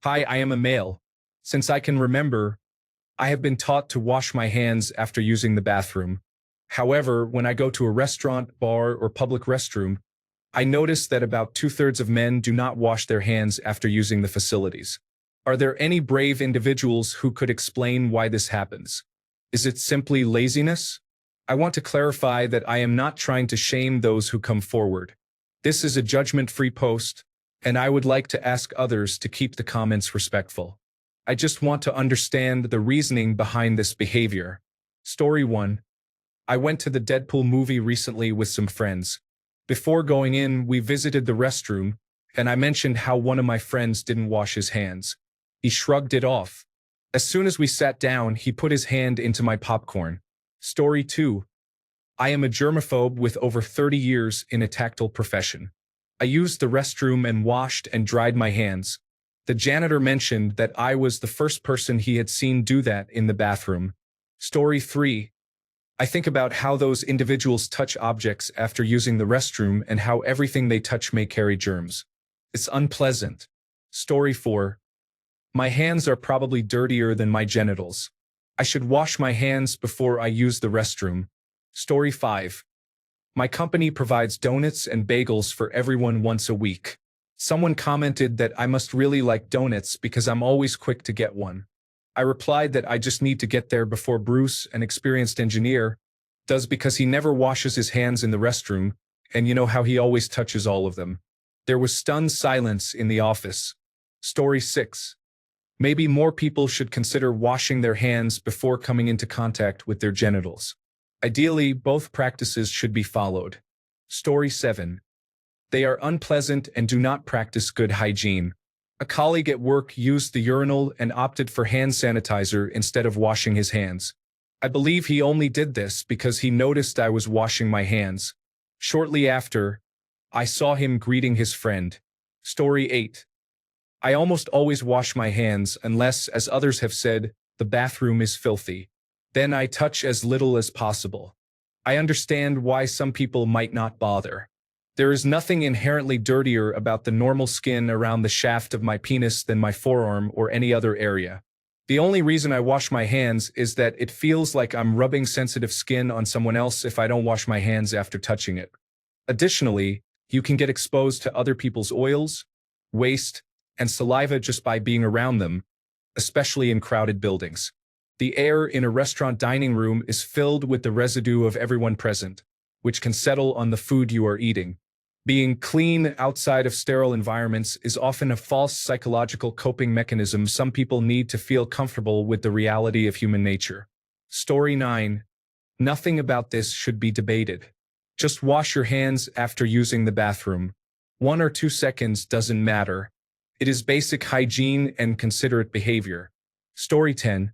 Hi, I am a male. Since I can remember, I have been taught to wash my hands after using the bathroom. However, when I go to a restaurant, bar, or public restroom, I notice that about two-thirds of men do not wash their hands after using the facilities. Are there any brave individuals who could explain why this happens? Is it simply laziness? I want to clarify that I am not trying to shame those who come forward. This is a judgment-free post, and I would like to ask others to keep the comments respectful. I just want to understand the reasoning behind this behavior. Story 1. I went to the Deadpool movie recently with some friends. Before going in, we visited the restroom, and I mentioned how one of my friends didn't wash his hands. He shrugged it off. As soon as we sat down, he put his hand into my popcorn. Story 2. I am a germaphobe with over 30 years in a tactile profession. I used the restroom and washed and dried my hands. The janitor mentioned that I was the first person he had seen do that in the bathroom. Story 3. I think about how those individuals touch objects after using the restroom and how everything they touch may carry germs. It's unpleasant. Story 4. My hands are probably dirtier than my genitals. I should wash my hands before I use the restroom. Story 5. My company provides donuts and bagels for everyone once a week. Someone commented that I must really like donuts because I'm always quick to get one. I replied that I just need to get there before Bruce, an experienced engineer, does because he never washes his hands in the restroom, and you know how he always touches all of them. There was stunned silence in the office. Story 6. Maybe more people should consider washing their hands before coming into contact with their genitals. Ideally, both practices should be followed. Story 7. They are unpleasant and do not practice good hygiene. A colleague at work used the urinal and opted for hand sanitizer instead of washing his hands. I believe he only did this because he noticed I was washing my hands. Shortly after, I saw him greeting his friend. Story 8. I almost always wash my hands unless, as others have said, the bathroom is filthy. Then I touch as little as possible. I understand why some people might not bother. There is nothing inherently dirtier about the normal skin around the shaft of my penis than my forearm or any other area. The only reason I wash my hands is that it feels like I'm rubbing sensitive skin on someone else if I don't wash my hands after touching it. Additionally, you can get exposed to other people's oils, waste, and saliva just by being around them, especially in crowded buildings. The air in a restaurant dining room is filled with the residue of everyone present, which can settle on the food you are eating. Being clean outside of sterile environments is often a false psychological coping mechanism some people need to feel comfortable with the reality of human nature. Story 9. Nothing about this should be debated. Just wash your hands after using the bathroom. 1 or 2 seconds doesn't matter. It is basic hygiene and considerate behavior. Story 10.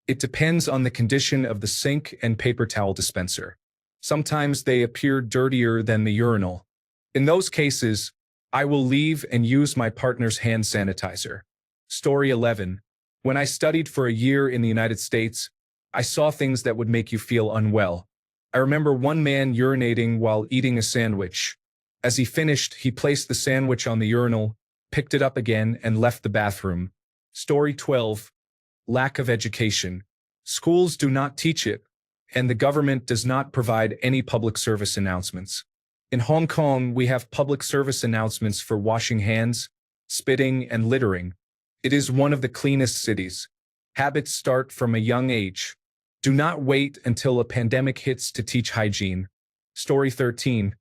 It depends on the condition of the sink and paper towel dispenser. Sometimes they appear dirtier than the urinal. In those cases, I will leave and use my partner's hand sanitizer. Story 11. When I studied for a year in the United States, I saw things that would make you feel unwell. I remember one man urinating while eating a sandwich. As he finished, he placed the sandwich on the urinal, picked it up again, and left the bathroom. Story 12. Lack of education. Schools do not teach it, and the government does not provide any public service announcements. In Hong Kong, we have public service announcements for washing hands, spitting, and littering. It is one of the cleanest cities. Habits start from a young age. Do not wait until a pandemic hits to teach hygiene. Story 13.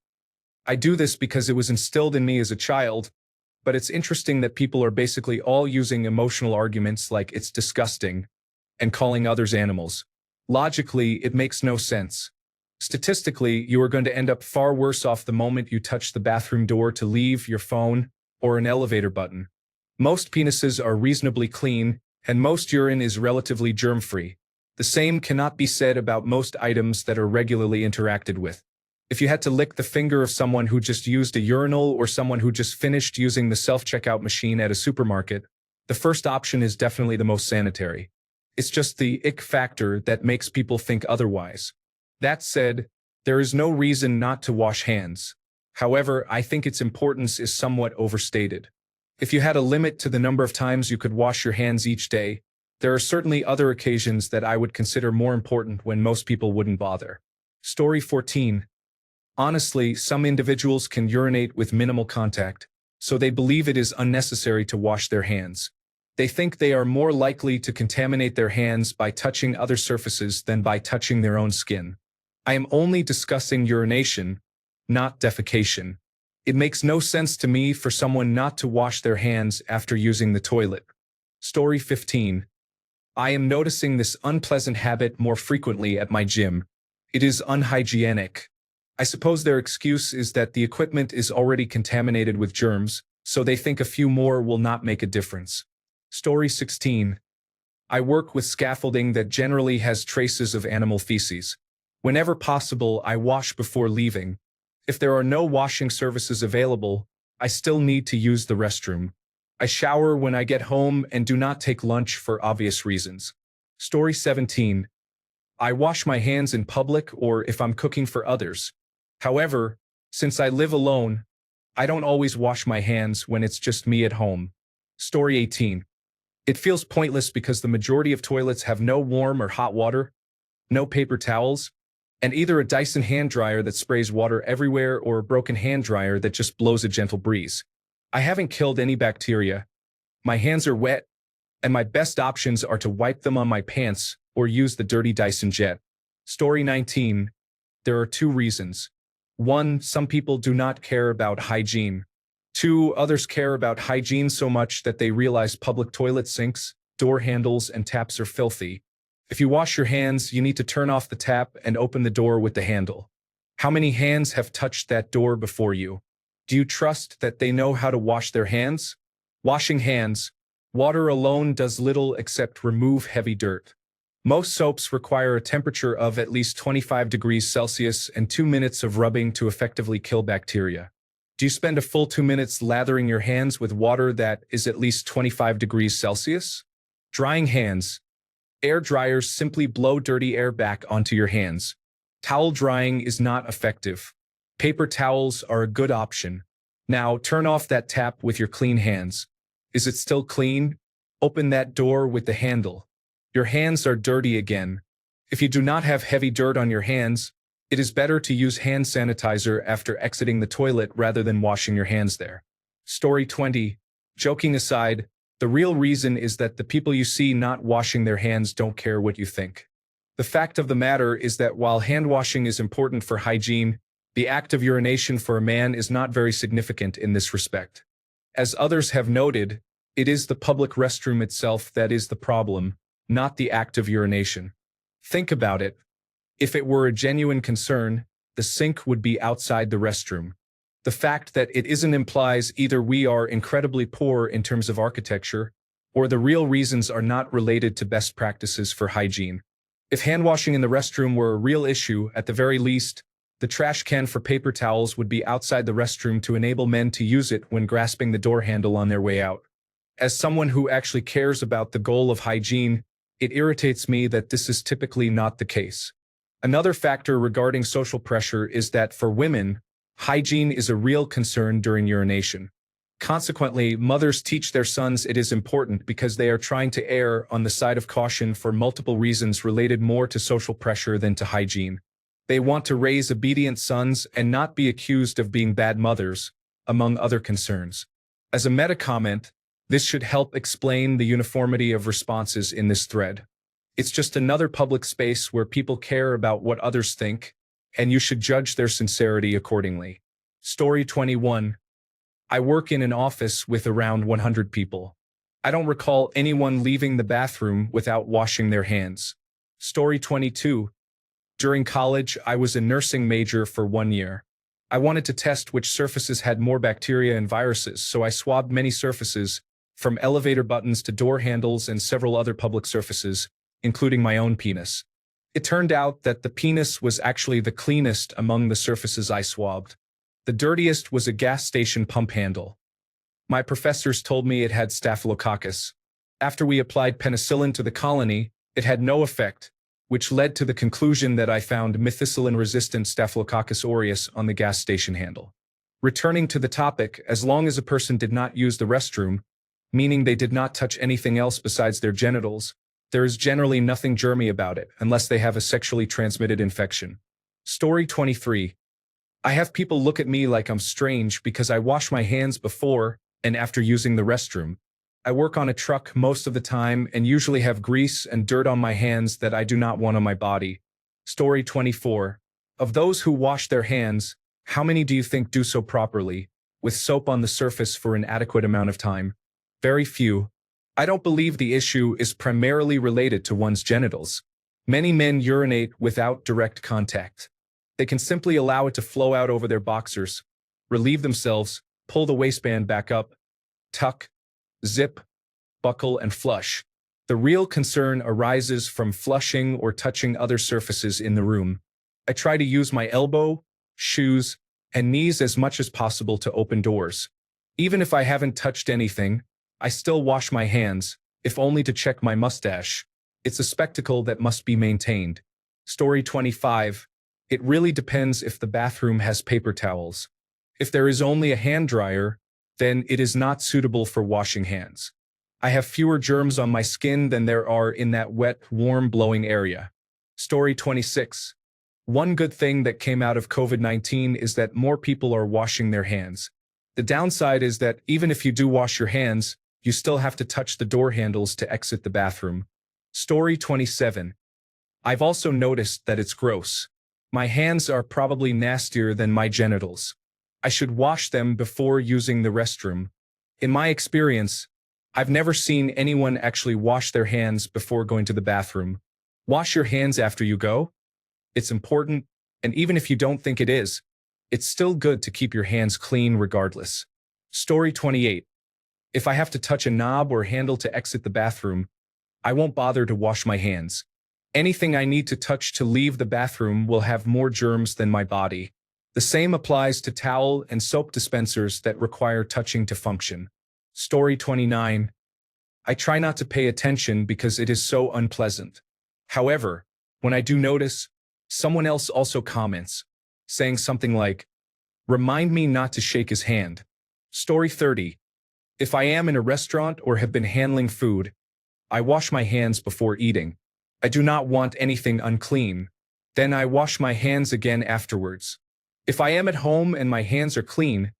I do this because it was instilled in me as a child, but it's interesting that people are basically all using emotional arguments like it's disgusting and calling others animals. Logically, it makes no sense. Statistically, you are going to end up far worse off the moment you touch the bathroom door to leave, your phone, or an elevator button. Most penises are reasonably clean, and most urine is relatively germ-free. The same cannot be said about most items that are regularly interacted with. If you had to lick the finger of someone who just used a urinal or someone who just finished using the self-checkout machine at a supermarket, the first option is definitely the most sanitary. It's just the ick factor that makes people think otherwise. That said, there is no reason not to wash hands. However, I think its importance is somewhat overstated. If you had a limit to the number of times you could wash your hands each day, there are certainly other occasions that I would consider more important when most people wouldn't bother. Story 14. Honestly, some individuals can urinate with minimal contact, so they believe it is unnecessary to wash their hands. They think they are more likely to contaminate their hands by touching other surfaces than by touching their own skin. I am only discussing urination, not defecation. It makes no sense to me for someone not to wash their hands after using the toilet. Story 15. I am noticing this unpleasant habit more frequently at my gym. It is unhygienic. I suppose their excuse is that the equipment is already contaminated with germs, so they think a few more will not make a difference. Story 16. I work with scaffolding that generally has traces of animal feces. Whenever possible, I wash before leaving. If there are no washing services available, I still need to use the restroom. I shower when I get home and do not take lunch for obvious reasons. Story 17. I wash my hands in public or if I'm cooking for others. However, since I live alone, I don't always wash my hands when it's just me at home. Story 18. It feels pointless because the majority of toilets have no warm or hot water, no paper towels, and either a Dyson hand dryer that sprays water everywhere or a broken hand dryer that just blows a gentle breeze. I haven't killed any bacteria. My hands are wet, and my best options are to wipe them on my pants or use the dirty Dyson jet. Story 19. There are two reasons. 1. Some people do not care about hygiene. 2. Others care about hygiene so much that they realize public toilet sinks, door handles, and taps are filthy. If you wash your hands, you need to turn off the tap and open the door with the handle. How many hands have touched that door before you? Do you trust that they know how to wash their hands? Washing hands. Water alone does little except remove heavy dirt. Most soaps require a temperature of at least 25 degrees Celsius and 2 minutes of rubbing to effectively kill bacteria. Do you spend a full 2 minutes lathering your hands with water that is at least 25 degrees Celsius? Drying hands. Air dryers simply blow dirty air back onto your hands. Towel drying is not effective. Paper towels are a good option. Now turn off that tap with your clean hands. Is it still clean? Open that door with the handle. Your hands are dirty again. If you do not have heavy dirt on your hands, it is better to use hand sanitizer after exiting the toilet rather than washing your hands there. Story 20. Joking aside, the real reason is that the people you see not washing their hands don't care what you think. The fact of the matter is that while hand washing is important for hygiene, the act of urination for a man is not very significant in this respect. As others have noted, it is the public restroom itself that is the problem, not the act of urination. Think about it. If it were a genuine concern, the sink would be outside the restroom. The fact that it isn't implies either we are incredibly poor in terms of architecture, or the real reasons are not related to best practices for hygiene. If hand washing in the restroom were a real issue, at the very least, the trash can for paper towels would be outside the restroom to enable men to use it when grasping the door handle on their way out. As someone who actually cares about the goal of hygiene, it irritates me that this is typically not the case. Another factor regarding social pressure is that for women, hygiene is a real concern during urination. Consequently, mothers teach their sons it is important because they are trying to err on the side of caution for multiple reasons related more to social pressure than to hygiene. They want to raise obedient sons and not be accused of being bad mothers, among other concerns. As a meta-comment, this should help explain the uniformity of responses in this thread. It's just another public space where people care about what others think, and you should judge their sincerity accordingly. Story 21. I work in an office with around 100 people. I don't recall anyone leaving the bathroom without washing their hands. Story 22. During college, I was a nursing major for 1 year. I wanted to test which surfaces had more bacteria and viruses, so I swabbed many surfaces, from elevator buttons to door handles and several other public surfaces, including my own penis. It turned out that the penis was actually the cleanest among the surfaces I swabbed. The dirtiest was a gas station pump handle. My professors told me it had staphylococcus. After we applied penicillin to the colony, it had no effect, which led to the conclusion that I found methicillin-resistant Staphylococcus aureus on the gas station handle. Returning to the topic, as long as a person did not use the restroom, meaning they did not touch anything else besides their genitals, there is generally nothing germy about it unless they have a sexually transmitted infection. Story 23. I have people look at me like I'm strange because I wash my hands before and after using the restroom. I work on a truck most of the time and usually have grease and dirt on my hands that I do not want on my body. Story 24. Of those who wash their hands, how many do you think do so properly, with soap on the surface for an adequate amount of time? Very few. I don't believe the issue is primarily related to one's genitals. Many men urinate without direct contact. They can simply allow it to flow out over their boxers, relieve themselves, pull the waistband back up, tuck, zip, buckle, and flush. The real concern arises from flushing or touching other surfaces in the room. I try to use my elbow, shoes, and knees as much as possible to open doors. Even if I haven't touched anything, I still wash my hands, if only to check my mustache. It's a spectacle that must be maintained. Story 25. It really depends if the bathroom has paper towels. If there is only a hand dryer, then it is not suitable for washing hands. I have fewer germs on my skin than there are in that wet, warm, blowing area. Story 26. One good thing that came out of COVID-19 is that more people are washing their hands. The downside is that even if you do wash your hands, you still have to touch the door handles to exit the bathroom. Story 27. I've also noticed that it's gross. My hands are probably nastier than my genitals. I should wash them before using the restroom. In my experience, I've never seen anyone actually wash their hands before going to the bathroom. Wash your hands after you go. It's important, and even if you don't think it is, it's still good to keep your hands clean regardless. Story 28. If I have to touch a knob or handle to exit the bathroom, I won't bother to wash my hands. Anything I need to touch to leave the bathroom will have more germs than my body. The same applies to towel and soap dispensers that require touching to function. Story 29. I try not to pay attention because it is so unpleasant. However, when I do notice, someone else also comments, saying something like, "Remind me not to shake his hand." Story 30. If I am in a restaurant or have been handling food, I wash my hands before eating. I do not want anything unclean. Then I wash my hands again afterwards. If I am at home and my hands are clean,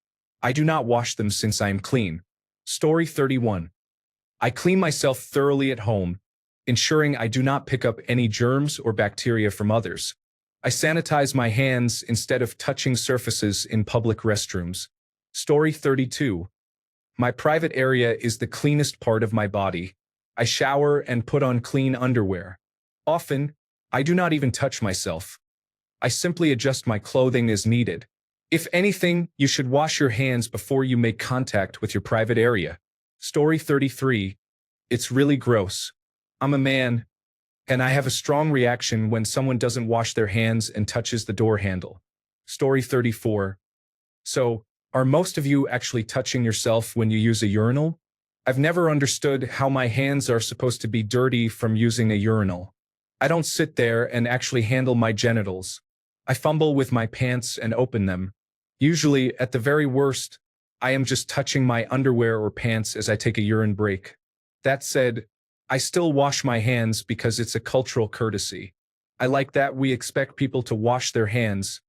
I do not wash them since I am clean. Story 31. I clean myself thoroughly at home, ensuring I do not pick up any germs or bacteria from others. I sanitize my hands instead of touching surfaces in public restrooms. Story 32. My private area is the cleanest part of my body. I shower and put on clean underwear. Often, I do not even touch myself. I simply adjust my clothing as needed. If anything, you should wash your hands before you make contact with your private area. Story 33. It's really gross. I'm a man, and I have a strong reaction when someone doesn't wash their hands and touches the door handle. Story 34. So, are most of you actually touching yourself when you use a urinal? I've never understood how my hands are supposed to be dirty from using a urinal. I don't sit there and actually handle my genitals. I fumble with my pants and open them. Usually, at the very worst, I am just touching my underwear or pants as I take a urine break. That said, I still wash my hands because it's a cultural courtesy. I like that we expect people to wash their hands.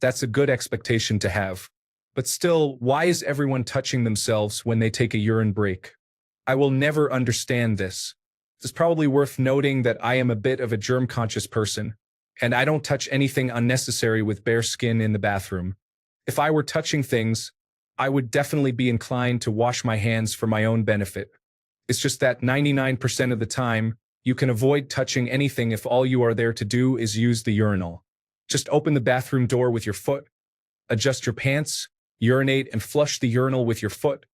That's a good expectation to have. But still, why is everyone touching themselves when they take a urine break? I will never understand this. It's probably worth noting that I am a bit of a germ-conscious person, and I don't touch anything unnecessary with bare skin in the bathroom. If I were touching things, I would definitely be inclined to wash my hands for my own benefit. It's just that 99% of the time, you can avoid touching anything if all you are there to do is use the urinal. Just open the bathroom door with your foot, adjust your pants, urinate and flush the urinal with your foot,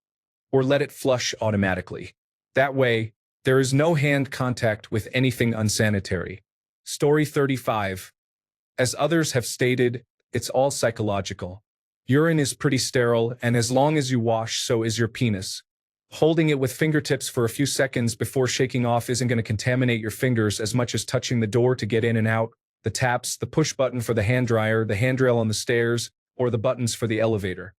or let it flush automatically. That way, there is no hand contact with anything unsanitary. Story 35. As others have stated, it's all psychological. Urine is pretty sterile, and as long as you wash, so is your penis. Holding it with fingertips for a few seconds before shaking off isn't going to contaminate your fingers as much as touching the door to get in and out, the taps, the push button for the hand dryer, the handrail on the stairs, or the buttons for the elevator.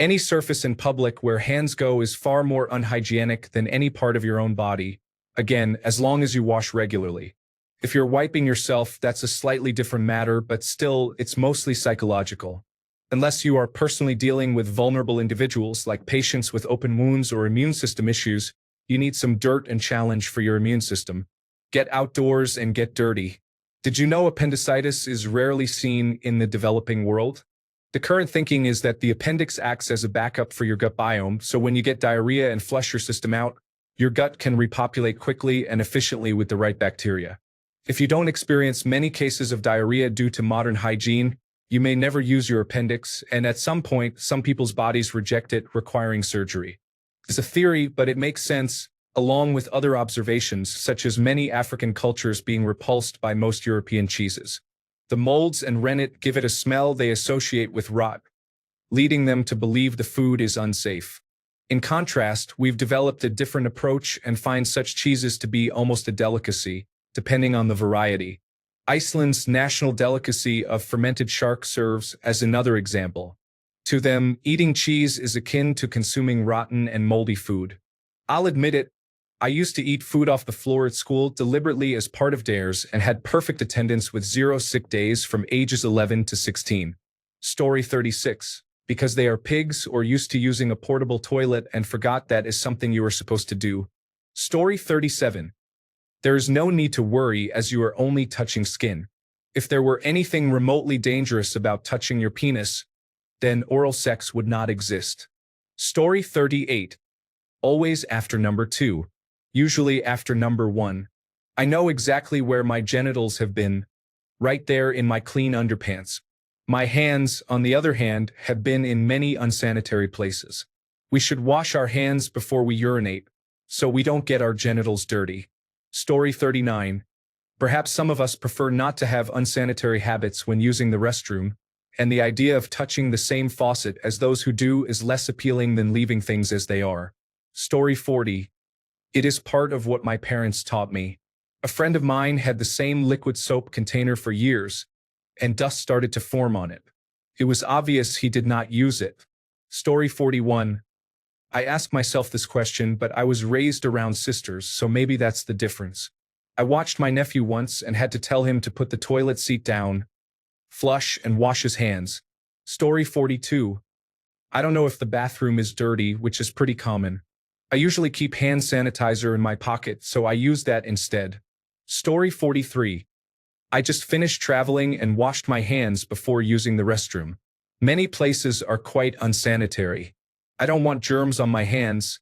Any surface in public where hands go is far more unhygienic than any part of your own body, again, as long as you wash regularly. If you're wiping yourself, that's a slightly different matter, but still, it's mostly psychological. Unless you are personally dealing with vulnerable individuals like patients with open wounds or immune system issues, you need some dirt and challenge for your immune system. Get outdoors and get dirty. Did you know appendicitis is rarely seen in the developing world? The current thinking is that the appendix acts as a backup for your gut biome, so when you get diarrhea and flush your system out, your gut can repopulate quickly and efficiently with the right bacteria. If you don't experience many cases of diarrhea due to modern hygiene, you may never use your appendix, and at some point, some people's bodies reject it, requiring surgery. It's a theory, but it makes sense, along with other observations, such as many African cultures being repulsed by most European cheeses. The molds and rennet give it a smell they associate with rot, leading them to believe the food is unsafe. In contrast, we've developed a different approach and find such cheeses to be almost a delicacy, depending on the variety. Iceland's national delicacy of fermented shark serves as another example. To them, eating cheese is akin to consuming rotten and moldy food. I'll admit it, I used to eat food off the floor at school deliberately as part of dares and had perfect attendance with 0 sick days from ages 11 to 16. Story 36. Because they are pigs or used to using a portable toilet and forgot that is something you are supposed to do. Story 37. There is no need to worry as you are only touching skin. If there were anything remotely dangerous about touching your penis, then oral sex would not exist. Story 38. Always after number 2. Usually after number 1. I know exactly where my genitals have been. Right there in my clean underpants. My hands, on the other hand, have been in many unsanitary places. We should wash our hands before we urinate, so we don't get our genitals dirty. Story 39. Perhaps some of us prefer not to have unsanitary habits when using the restroom, and the idea of touching the same faucet as those who do is less appealing than leaving things as they are. Story 40. It is part of what my parents taught me. A friend of mine had the same liquid soap container for years, and dust started to form on it. It was obvious he did not use it. Story 41. I ask myself this question, but I was raised around sisters, so maybe that's the difference. I watched my nephew once and had to tell him to put the toilet seat down, flush, and wash his hands. Story 42. I don't know if the bathroom is dirty, which is pretty common. I usually keep hand sanitizer in my pocket, so I use that instead. Story 43. I just finished traveling and washed my hands before using the restroom. Many places are quite unsanitary. I don't want germs on my hands,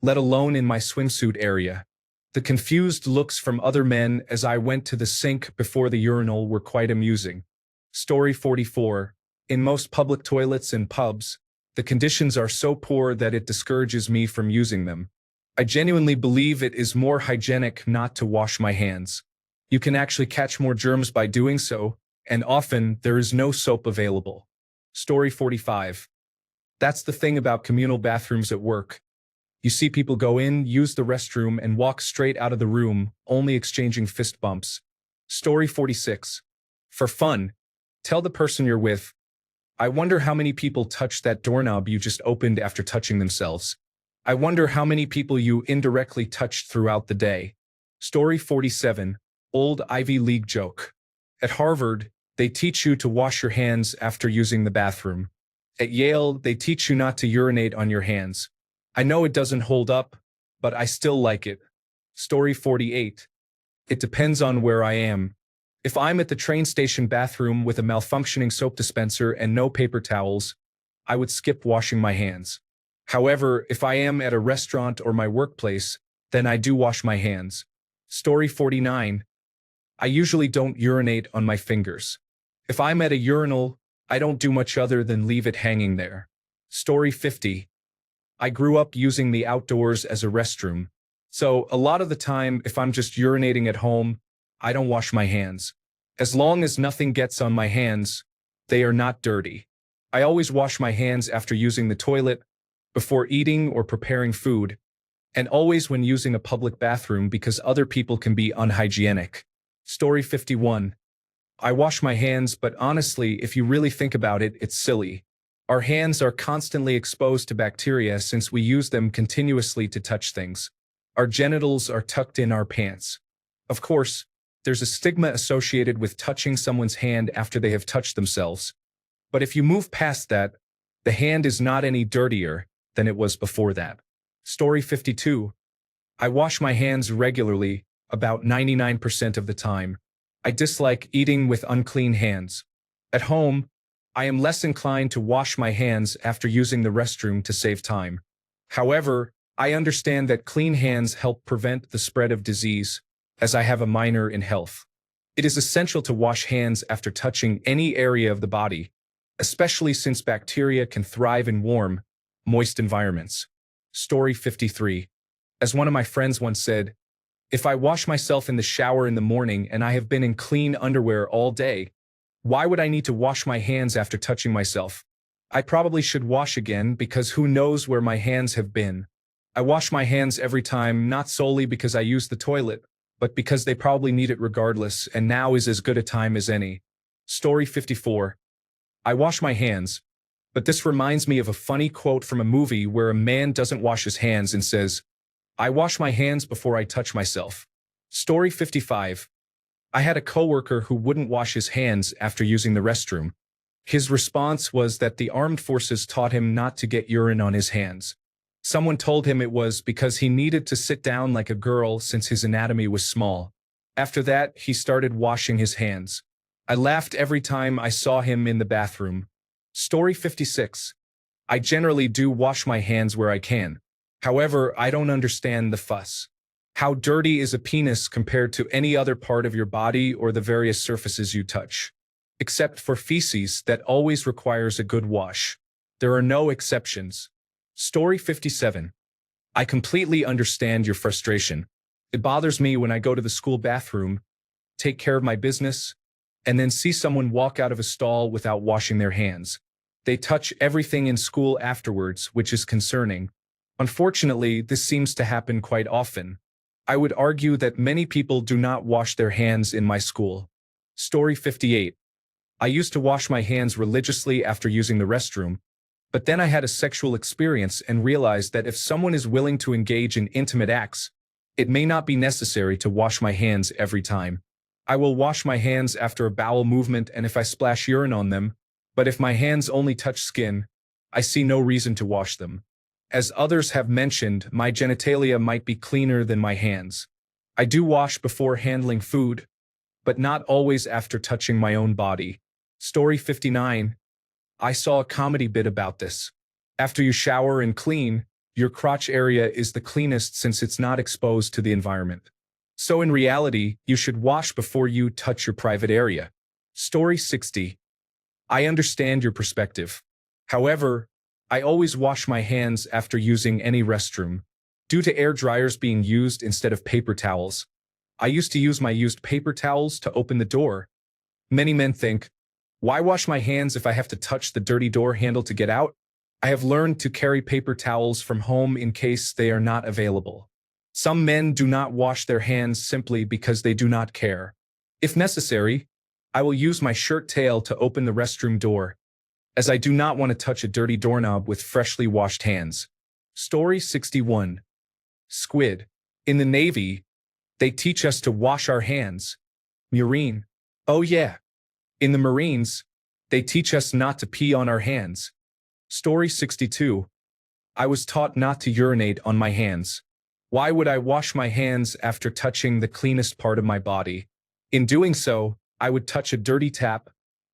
let alone in my swimsuit area. The confused looks from other men as I went to the sink before the urinal were quite amusing. Story 44. In most public toilets and pubs, the conditions are so poor that it discourages me from using them. I genuinely believe it is more hygienic not to wash my hands. You can actually catch more germs by doing so, and often there is no soap available. Story 45. That's the thing about communal bathrooms at work. You see people go in, use the restroom, and walk straight out of the room, only exchanging fist bumps. Story 46. For fun, tell the person you're with, I wonder how many people touch that doorknob you just opened after touching themselves. I wonder how many people you indirectly touched throughout the day. Story 47. Old Ivy League joke. At Harvard, they teach you to wash your hands after using the bathroom. At Yale, they teach you not to urinate on your hands. I know it doesn't hold up, but I still like it. Story 48. It depends on where I am. If I'm at the train station bathroom with a malfunctioning soap dispenser and no paper towels, I would skip washing my hands. However, if I am at a restaurant or my workplace, then I do wash my hands. Story 49. I usually don't urinate on my fingers. If I'm at a urinal, I don't do much other than leave it hanging there. Story 50. I grew up using the outdoors as a restroom, so a lot of the time, if I'm just urinating at home, I don't wash my hands. As long as nothing gets on my hands, they are not dirty. I always wash my hands after using the toilet, before eating or preparing food, and always when using a public bathroom because other people can be unhygienic. Story 51. I wash my hands, but honestly, if you really think about it, it's silly. Our hands are constantly exposed to bacteria since we use them continuously to touch things. Our genitals are tucked in our pants. Of course, there's a stigma associated with touching someone's hand after they have touched themselves. But if you move past that, the hand is not any dirtier than it was before that. Story 52. I wash my hands regularly, about 99% of the time. I dislike eating with unclean hands. At home, I am less inclined to wash my hands after using the restroom to save time. However, I understand that clean hands help prevent the spread of disease, as I have a minor in health. It is essential to wash hands after touching any area of the body, especially since bacteria can thrive in warm, moist environments. Story 53. As one of my friends once said, if I wash myself in the shower in the morning and I have been in clean underwear all day, why would I need to wash my hands after touching myself? I probably should wash again because who knows where my hands have been. I wash my hands every time, not solely because I use the toilet, but because they probably need it regardless, and now is as good a time as any. Story 54. I wash my hands, but this reminds me of a funny quote from a movie where a man doesn't wash his hands and says, I wash my hands before I touch myself. Story 55. I had a coworker who wouldn't wash his hands after using the restroom. His response was that the armed forces taught him not to get urine on his hands. Someone told him it was because he needed to sit down like a girl since his anatomy was small. After that, he started washing his hands. I laughed every time I saw him in the bathroom. Story 56. I generally do wash my hands where I can. However, I don't understand the fuss. How dirty is a penis compared to any other part of your body or the various surfaces you touch? Except for feces that always requires a good wash. There are no exceptions. Story 57. I completely understand your frustration. It bothers me when I go to the school bathroom, take care of my business, and then see someone walk out of a stall without washing their hands. They touch everything in school afterwards, which is concerning. Unfortunately, this seems to happen quite often. I would argue that many people do not wash their hands in my school. Story 58. I used to wash my hands religiously after using the restroom, but then I had a sexual experience and realized that if someone is willing to engage in intimate acts, it may not be necessary to wash my hands every time. I will wash my hands after a bowel movement and if I splash urine on them, but if my hands only touch skin, I see no reason to wash them. As others have mentioned, my genitalia might be cleaner than my hands. I do wash before handling food, but not always after touching my own body. Story 59. I saw a comedy bit about this. After you shower and clean, your crotch area is the cleanest since it's not exposed to the environment. So in reality, you should wash before you touch your private area. Story 60. I understand your perspective. However, I always wash my hands after using any restroom, due to air dryers being used instead of paper towels. I used to use my used paper towels to open the door. Many men think, why wash my hands if I have to touch the dirty door handle to get out? I have learned to carry paper towels from home in case they are not available. Some men do not wash their hands simply because they do not care. If necessary, I will use my shirt tail to open the restroom door, as I do not want to touch a dirty doorknob with freshly washed hands. Story 61. Squid. In the Navy, they teach us to wash our hands. Marine. Oh yeah. In the Marines, they teach us not to pee on our hands. Story 62. I was taught not to urinate on my hands. Why would I wash my hands after touching the cleanest part of my body? In doing so, I would touch a dirty tap,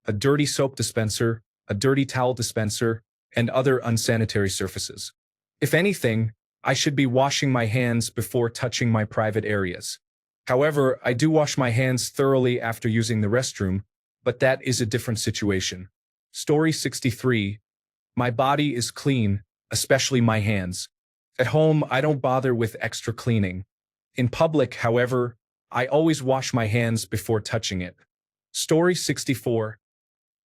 a dirty soap dispenser, a dirty towel dispenser, and other unsanitary surfaces. If anything, I should be washing my hands before touching my private areas. However, I do wash my hands thoroughly after using the restroom, but that is a different situation. Story 63. My body is clean, especially my hands. At home, I don't bother with extra cleaning. In public, however, I always wash my hands before touching it. Story 64.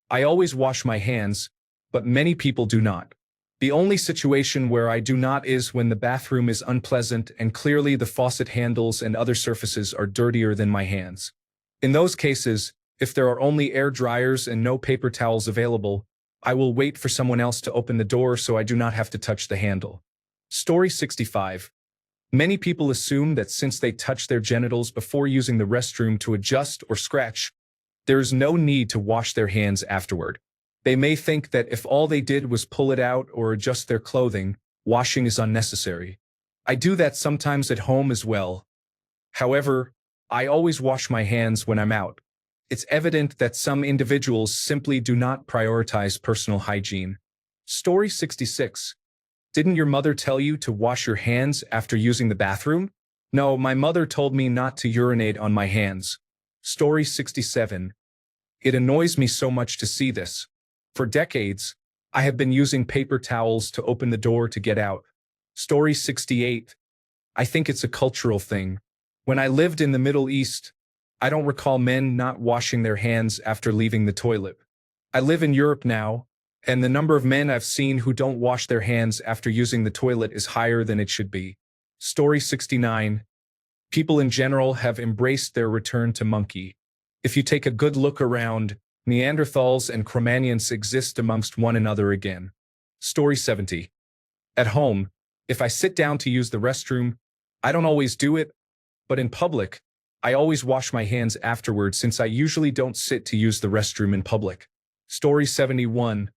I always wash my hands, but many people do not. The only situation where I do not is when the bathroom is unpleasant and clearly the faucet handles and other surfaces are dirtier than my hands. In those cases, if there are only air dryers and no paper towels available, I will wait for someone else to open the door so I do not have to touch the handle. Story 65. Many people assume that since they touch their genitals before using the restroom to adjust or scratch, there is no need to wash their hands afterward. They may think that if all they did was pull it out or adjust their clothing, washing is unnecessary. I do that sometimes at home as well. However, I always wash my hands when I'm out. It's evident that some individuals simply do not prioritize personal hygiene. Story 66. Didn't your mother tell you to wash your hands after using the bathroom? No, my mother told me not to urinate on my hands. Story 67. It annoys me so much to see this. For decades, I have been using paper towels to open the door to get out. Story 68. I think it's a cultural thing. When I lived in the Middle East, I don't recall men not washing their hands after leaving the toilet. I live in Europe now, and the number of men I've seen who don't wash their hands after using the toilet is higher than it should be. Story 69. People in general have embraced their return to monkey. If you take a good look around, Neanderthals and Cro-Magnons exist amongst one another again. Story 70. At home, if I sit down to use the restroom, I don't always do it, but in public, I always wash my hands afterward since I usually don't sit to use the restroom in public. Story 71.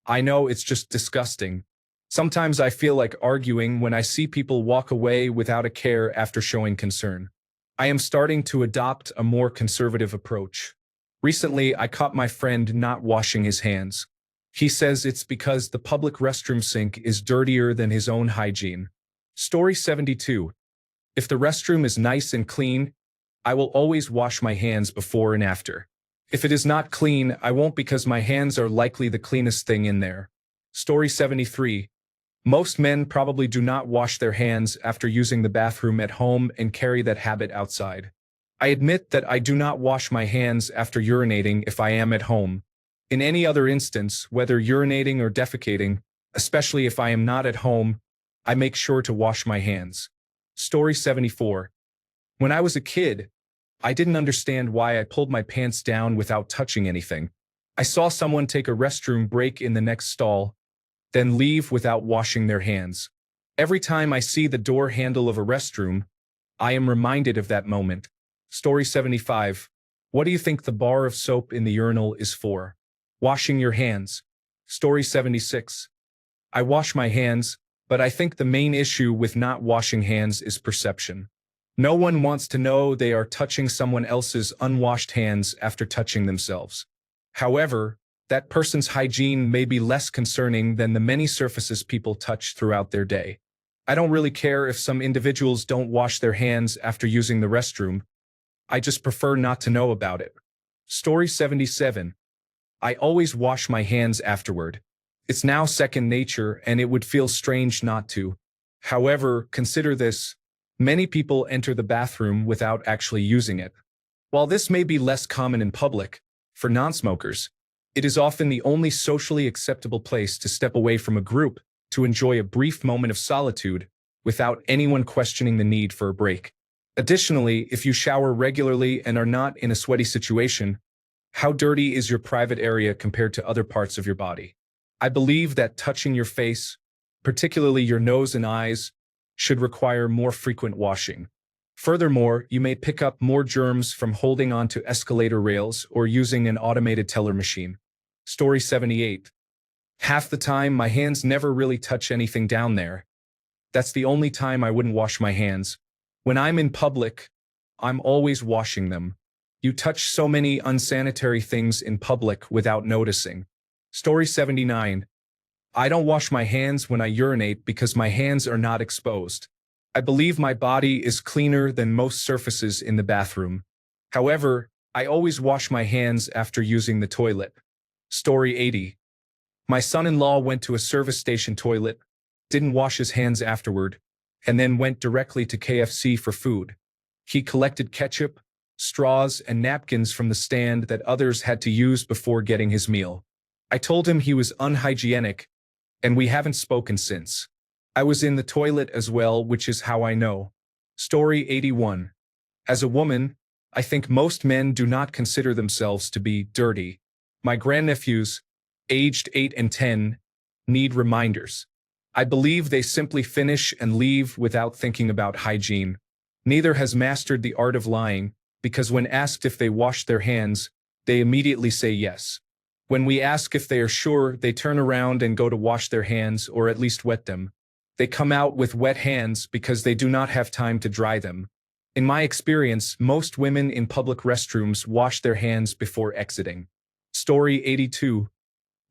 I know it's just disgusting. Sometimes I feel like arguing when I see people walk away without a care after showing concern. I am starting to adopt a more conservative approach. Recently, I caught my friend not washing his hands. He says it's because the public restroom sink is dirtier than his own hygiene. Story 72. If the restroom is nice and clean, I will always wash my hands before and after. If it is not clean, I won't because my hands are likely the cleanest thing in there. Story 73. Most men probably do not wash their hands after using the bathroom at home and carry that habit outside. I admit that I do not wash my hands after urinating if I am at home. In any other instance, whether urinating or defecating, especially if I am not at home, I make sure to wash my hands. Story 74. When I was a kid, I didn't understand why I pulled my pants down without touching anything. I saw someone take a restroom break in the next stall, then leave without washing their hands. Every time I see the door handle of a restroom, I am reminded of that moment. Story 75. What do you think the bar of soap in the urinal is for? Washing your hands. Story 76. I wash my hands, but I think the main issue with not washing hands is perception. No one wants to know they are touching someone else's unwashed hands after touching themselves. However, that person's hygiene may be less concerning than the many surfaces people touch throughout their day. I don't really care if some individuals don't wash their hands after using the restroom. I just prefer not to know about it. Story 77. I always wash my hands afterward. It's now second nature and it would feel strange not to. However, consider this. Many people enter the bathroom without actually using it. While this may be less common in public, for non-smokers, it is often the only socially acceptable place to step away from a group to enjoy a brief moment of solitude without anyone questioning the need for a break. Additionally, if you shower regularly and are not in a sweaty situation, how dirty is your private area compared to other parts of your body? I believe that touching your face, particularly your nose and eyes, should require more frequent washing. Furthermore, you may pick up more germs from holding onto escalator rails or using an automated teller machine. Story 78. Half the time, my hands never really touch anything down there. That's the only time I wouldn't wash my hands. When I'm in public, I'm always washing them. You touch so many unsanitary things in public without noticing. Story 79. I don't wash my hands when I urinate because my hands are not exposed. I believe my body is cleaner than most surfaces in the bathroom. However, I always wash my hands after using the toilet. Story 80. My son-in-law went to a service station toilet, didn't wash his hands afterward, and then went directly to KFC for food. He collected ketchup, straws, and napkins from the stand that others had to use before getting his meal. I told him he was unhygienic, and we haven't spoken since. I was in the toilet as well, which is how I know. Story 81. As a woman, I think most men do not consider themselves to be dirty. My grandnephews, aged 8 and 10, need reminders. I believe they simply finish and leave without thinking about hygiene. Neither has mastered the art of lying, because when asked if they wash their hands, they immediately say yes. When we ask if they are sure, they turn around and go to wash their hands or at least wet them. They come out with wet hands because they do not have time to dry them. In my experience, most women in public restrooms wash their hands before exiting. Story 82.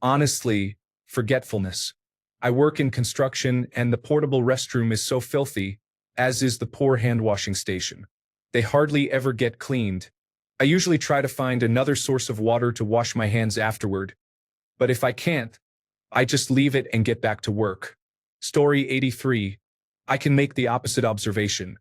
Honestly, forgetfulness. I work in construction and the portable restroom is so filthy, as is the poor hand washing station. They hardly ever get cleaned. I usually try to find another source of water to wash my hands afterward, but if I can't, I just leave it and get back to work. Story 83. I can make the opposite observation.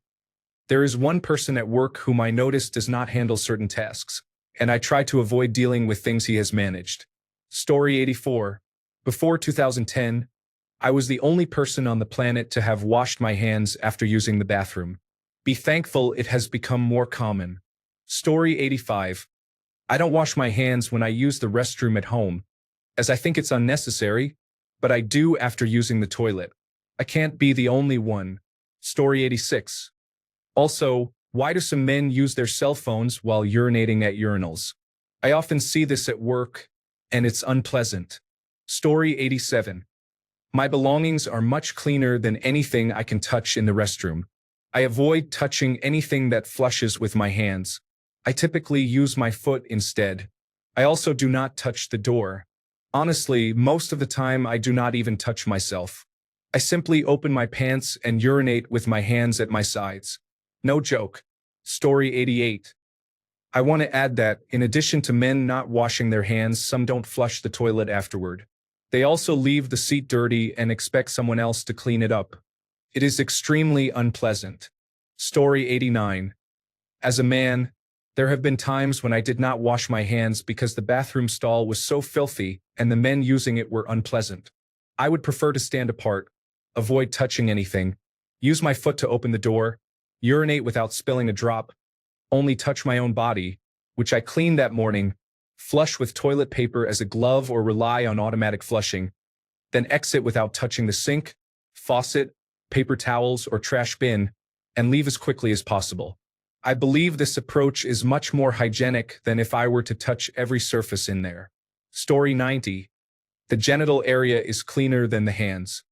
There is one person at work whom I notice does not handle certain tasks, and I try to avoid dealing with things he has managed. Story 84. Before 2010, I was the only person on the planet to have washed my hands after using the bathroom. Be thankful it has become more common. Story 85. I don't wash my hands when I use the restroom at home, as I think it's unnecessary, but I do after using the toilet. I can't be the only one. Story 86. Also, why do some men use their cell phones while urinating at urinals? I often see this at work, and it's unpleasant. Story 87. My belongings are much cleaner than anything I can touch in the restroom. I avoid touching anything that flushes with my hands. I typically use my foot instead. I also do not touch the door. Honestly, most of the time I do not even touch myself. I simply open my pants and urinate with my hands at my sides. No joke. Story 88. I want to add that, in addition to men not washing their hands, some don't flush the toilet afterward. They also leave the seat dirty and expect someone else to clean it up. It is extremely unpleasant. Story 89. As a man, there have been times when I did not wash my hands because the bathroom stall was so filthy and the men using it were unpleasant. I would prefer to stand apart, avoid touching anything, use my foot to open the door, urinate without spilling a drop, only touch my own body, which I cleaned that morning, flush with toilet paper as a glove or rely on automatic flushing, then exit without touching the sink, faucet, paper towels, or trash bin, and leave as quickly as possible. I believe this approach is much more hygienic than if I were to touch every surface in there. Story 90. The genital area is cleaner than the hands.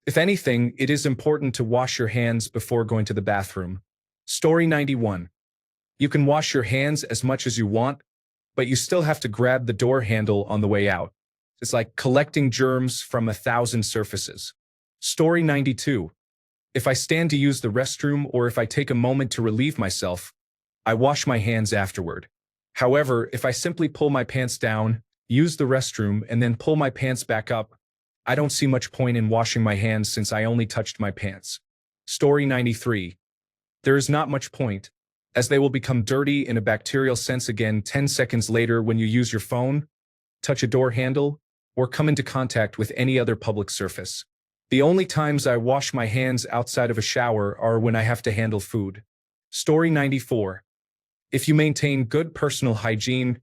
If anything, it is important to wash your hands before going to the bathroom. Story 91. You can wash your hands as much as you want, but you still have to grab the door handle on the way out. It's like collecting germs from 1,000 surfaces. Story 92. If I stand to use the restroom or if I take a moment to relieve myself, I wash my hands afterward. However, if I simply pull my pants down, use the restroom, and then pull my pants back up, I don't see much point in washing my hands since I only touched my pants. Story 93. There is not much point, as they will become dirty in a bacterial sense again 10 seconds later when you use your phone, touch a door handle, or come into contact with any other public surface. The only times I wash my hands outside of a shower are when I have to handle food. Story 94. If you maintain good personal hygiene,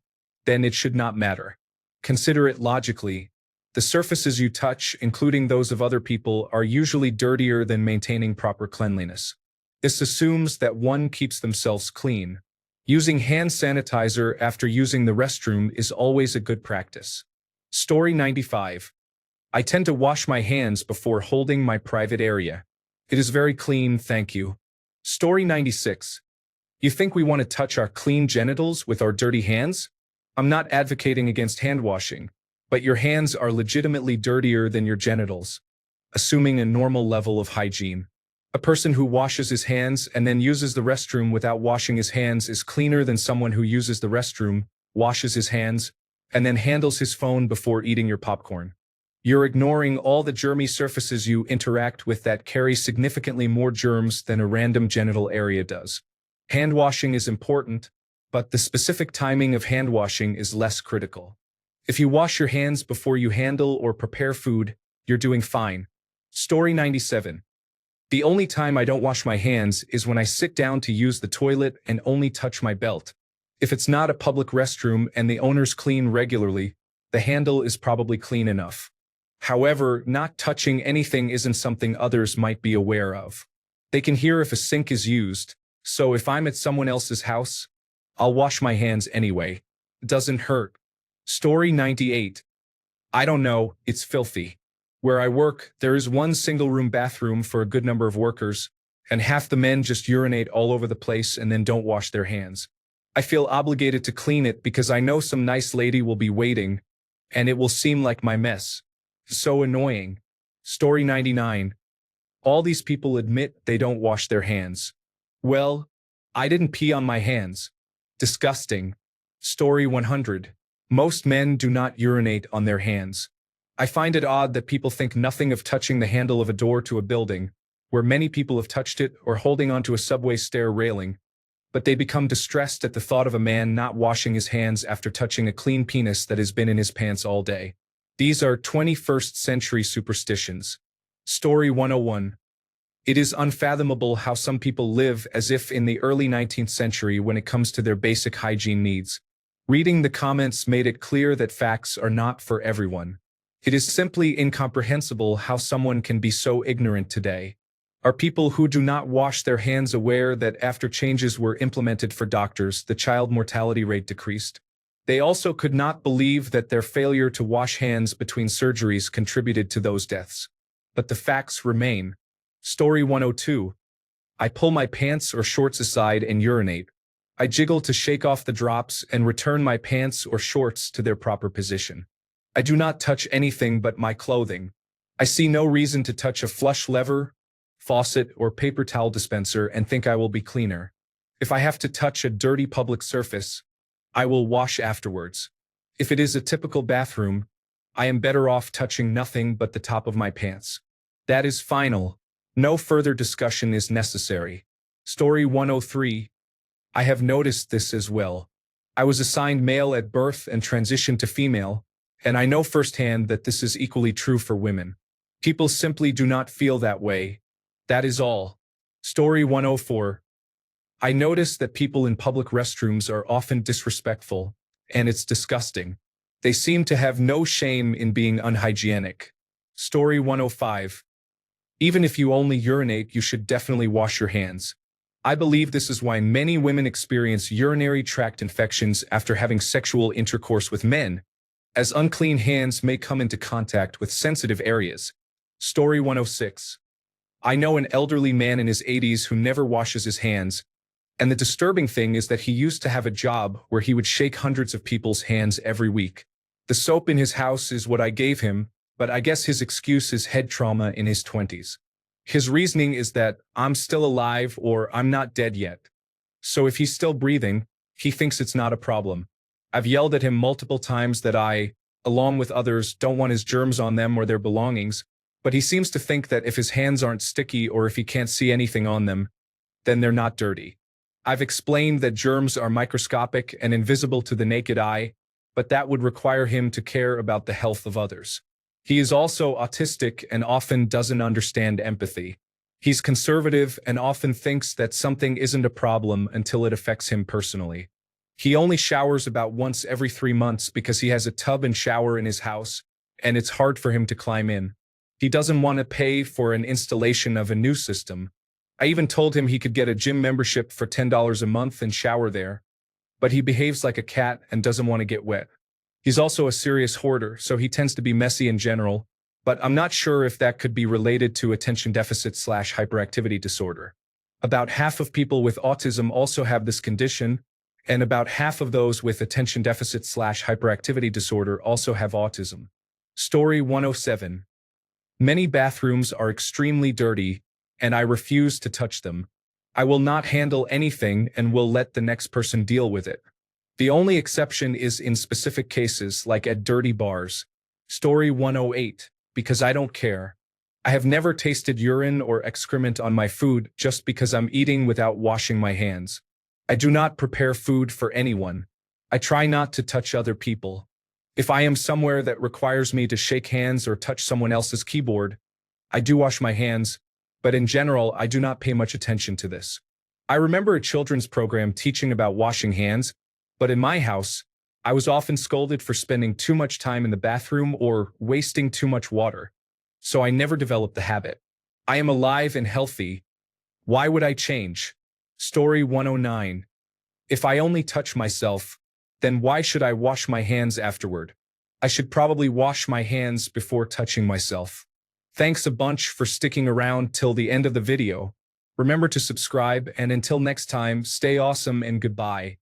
then it should not matter. Consider it logically. The surfaces you touch, including those of other people, are usually dirtier than maintaining proper cleanliness. This assumes that one keeps themselves clean. Using hand sanitizer after using the restroom is always a good practice. Story 95. I tend to wash my hands before holding my private area. It is very clean, thank you. Story 96. You think we want to touch our clean genitals with our dirty hands? I'm not advocating against hand washing, but your hands are legitimately dirtier than your genitals, assuming a normal level of hygiene. A person who washes his hands and then uses the restroom without washing his hands is cleaner than someone who uses the restroom, washes his hands, and then handles his phone before eating your popcorn. You're ignoring all the germy surfaces you interact with that carry significantly more germs than a random genital area does. Hand washing is important, but the specific timing of hand washing is less critical. If you wash your hands before you handle or prepare food, you're doing fine. Story 97. The only time I don't wash my hands is when I sit down to use the toilet and only touch my belt. If it's not a public restroom and the owners clean regularly, The handle is probably clean enough. However, not touching anything isn't something others might be aware of. They can hear if a sink is used, so if I'm at someone else's house, I'll wash my hands anyway. It doesn't hurt. Story 98. I don't know, it's filthy. Where I work, there is one single-room bathroom for a good number of workers, and half the men just urinate all over the place and then don't wash their hands. I feel obligated to clean it because I know some nice lady will be waiting, and it will seem like my mess. So annoying. Story 99. All these people admit they don't wash their hands. Well, I didn't pee on my hands. Disgusting. Story 100. Most men do not urinate on their hands. I find it odd that people think nothing of touching the handle of a door to a building, where many people have touched it, or holding onto a subway stair railing, but they become distressed at the thought of a man not washing his hands after touching a clean penis that has been in his pants all day. These are 21st century superstitions. Story 101. It is unfathomable how some people live as if in the early 19th century when it comes to their basic hygiene needs. Reading the comments made it clear that facts are not for everyone. It is simply incomprehensible how someone can be so ignorant today. Are people who do not wash their hands aware that after changes were implemented for doctors, the child mortality rate decreased? They also could not believe that their failure to wash hands between surgeries contributed to those deaths. But the facts remain. Story 102. I pull my pants or shorts aside and urinate. I jiggle to shake off the drops and return my pants or shorts to their proper position. I do not touch anything but my clothing. I see no reason to touch a flush lever, faucet, or paper towel dispenser and think I will be cleaner. If I have to touch a dirty public surface, I will wash afterwards. If it is a typical bathroom, I am better off touching nothing but the top of my pants. That is final. No further discussion is necessary. Story 103. I have noticed this as well. I was assigned male at birth and transitioned to female, and I know firsthand that this is equally true for women. People simply do not feel that way. That is all. Story 104. I notice that people in public restrooms are often disrespectful, and it's disgusting. They seem to have no shame in being unhygienic. Story 105. Even if you only urinate, you should definitely wash your hands. I believe this is why many women experience urinary tract infections after having sexual intercourse with men, as unclean hands may come into contact with sensitive areas. Story 106. I know an elderly man in his 80s who never washes his hands, and the disturbing thing is that he used to have a job where he would shake hundreds of people's hands every week. The soap in his house is what I gave him, but I guess his excuse is head trauma in his 20s. His reasoning is that I'm still alive or I'm not dead yet. So if he's still breathing, he thinks it's not a problem. I've yelled at him multiple times that I, along with others, don't want his germs on them or their belongings, but he seems to think that if his hands aren't sticky or if he can't see anything on them, then they're not dirty. I've explained that germs are microscopic and invisible to the naked eye, but that would require him to care about the health of others. He is also autistic and often doesn't understand empathy. He's conservative and often thinks that something isn't a problem until it affects him personally. He only showers about once every 3 months because he has a tub and shower in his house, and it's hard for him to climb in. He doesn't want to pay for an installation of a new system. I even told him he could get a gym membership for $10 a month and shower there, but he behaves like a cat and doesn't want to get wet. He's also a serious hoarder, so he tends to be messy in general, but I'm not sure if that could be related to attention deficit/hyperactivity disorder. About half of people with autism also have this condition, and about half of those with attention deficit/hyperactivity disorder also have autism. Story 107. Many bathrooms are extremely dirty, and I refuse to touch them. I will not handle anything and will let the next person deal with it. The only exception is in specific cases like at dirty bars. Story 108. Because I don't care. I have never tasted urine or excrement on my food just because I'm eating without washing my hands. I do not prepare food for anyone. I try not to touch other people. If I am somewhere that requires me to shake hands or touch someone else's keyboard, I do wash my hands, but in general, I do not pay much attention to this. I remember a children's program teaching about washing hands, but in my house, I was often scolded for spending too much time in the bathroom or wasting too much water, so I never developed the habit. I am alive and healthy. Why would I change? Story 109. If I only touch myself, then why should I wash my hands afterward? I should probably wash my hands before touching myself. Thanks a bunch for sticking around till the end of the video. Remember to subscribe, and until next time, stay awesome and goodbye.